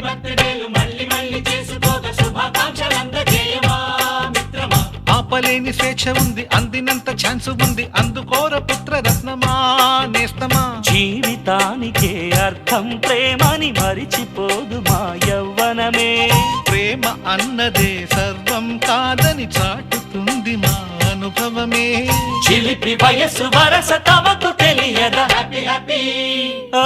బర్త్డేలు మళ్ళీ మళ్ళీ చేసుకోక శుభాకాంక్షలందజేయమా మిత్రమా. ఆపలేని స్వేచ్ఛ ఉంది, అందినంత ఛాన్స్ ఉంది, అందుకోర పుత్ర రత్నమా నేస్తమా. జీవితానికే అర్థం ప్రేమని మరిచిపోదు మా యవ్వనమే. ప్రేమ అన్నదే సర్వం కాదని చాటుతుంది మా అనుభవమే. చిలిపి వయస్సు వరస తమకు తెలియదా. హ్యాపీ హ్యాపీ ఓ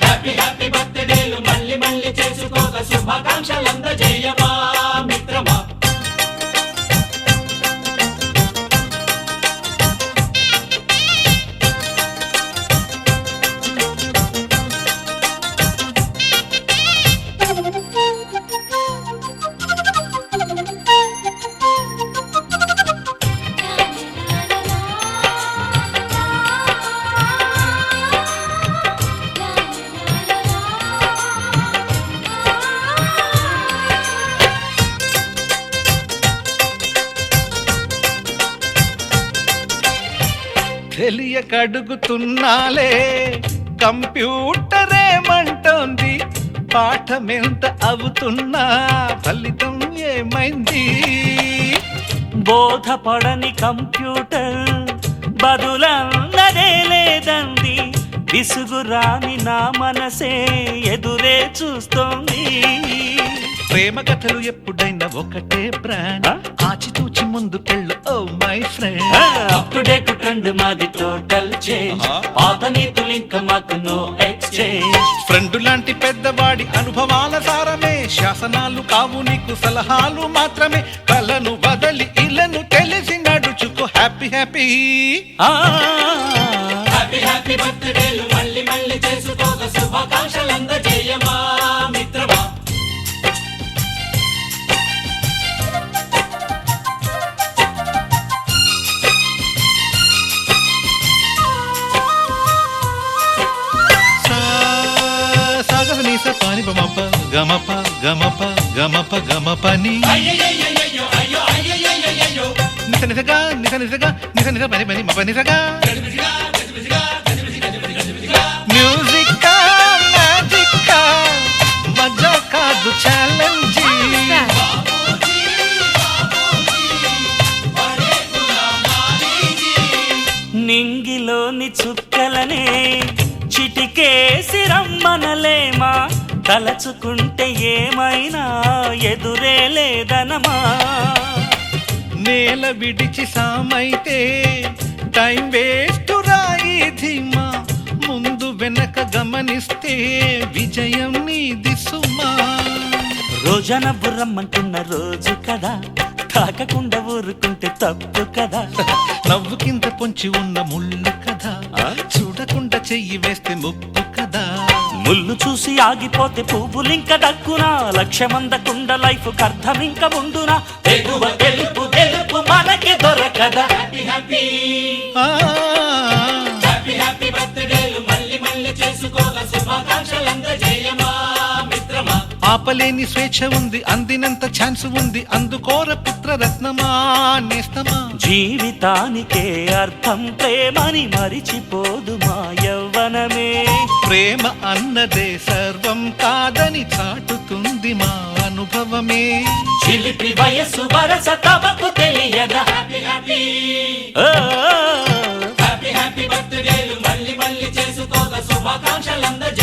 హ్యాపీ హ్యాపీ బర్త్డేలు మళ్ళీ మళ్ళీ చేసుకోక శుభాకాంక్షలందజేయమా మిత్రమా. తెలియక అడుగుతున్నాలే, కంప్యూటరేమంటోంది, పాఠమెంత అవుతున్నా ఫలితం ఏమైంది. బోధపడని కంప్యూటర్ బదులన్నదే లేదండి. విసుగురాని నా మనసే ఎదురే చూస్తోంది. ప్రేమ కథలు ఎప్పుడైనా ఒకటే బ్రాండ్, ఆచితూచి ముందుకెళ్ళు oh my friend. Up to date trend మాది టోటల్ చేంజ్. పాత నీతులు ఇంకా మాకు నో ఎక్స్చేంజ్. ఫ్రెండ్ లాంటి పెద్దవాడి అనుభవాల సారమే, శాసనాలు కావు నీకు సలహాలు మాత్రమే. కలను వదలి ఇలను తెలిసి నడుచుకో హ్యాపీ హ్యాపీ. హ్యాపీ హ్యాపీ బర్త్డేలు మళ్ళీ మళ్ళీ చేసుకోక శుభాకాంక్షలందజేయమా మిత్రమా. సాగనీస పాని బమప గమప గమప గమప గమపని అయ్యయ్యయ్యయ్యో అయ్యో అయ్యయ్యయ్యో నిస నిసగా నిస నిసగా నిస నిస పని పని మప నిసగా. మ్యూజిక్ మ్యాజిక్ మజా కాదు ఛాలెంజ్. నింగిలోని చుక్కలనే చిటికేసి రమ్మనలేమా. తలచుకుంటే ఏమైనా ఎదురే లేదనమా. నేల విడిచి సామైతే టైం వేస్ట్ రాయి ధీమా. ముందు వెనక గమనిస్తే విజయం నీది సుమా. రోజన బుర్రమ్మంటున్న రోజు కదా, తాకకుండా ఊరుకుంటే తప్పు కదా. నవ్వుకింత పొంచి ఉన్న ముళ్ళు కదా, చూడకుండా చెయ్యి వేస్తే ముప్పు కదా. ముళ్ళు చూసి ఆగిపోతే పువ్వులింక దక్కునా. లక్ష్యమందకుండా లైఫ్ అర్థమింక ఉండునా. తెగువ తెలుపు తెలుపు మనకి దొరకదా. హ్యాపీ హ్యాపీ ఆ, హ్యాపీ హ్యాపీ బర్త్డేలు మళ్ళీ మళ్ళీ చేసుకోక శుభాకాంక్షలందజేయమా మిత్రమా. ఆపలేని స్వేచ్ఛ ఉంది, అందినంత ఛాన్స్ ఉంది, అందుకోర పుత్ర రత్నమా నేస్తమా. జీవితానికే అర్థం ప్రేమని మరిచిపోదు మా యవ్వనమే. ప్రేమ అన్నదే సర్వం కాదని చాటుతుంది మా అనుభవమే. చిలిపి వయస్సు వరస తమకు తెలియదా. హ్యాపీ హ్యాపీ ఓ హ్యాపీ హ్యాపీ బర్త్డేలు మళ్ళీ మళ్ళీ చేసుకోక శుభాకాంక్షలందజేయమా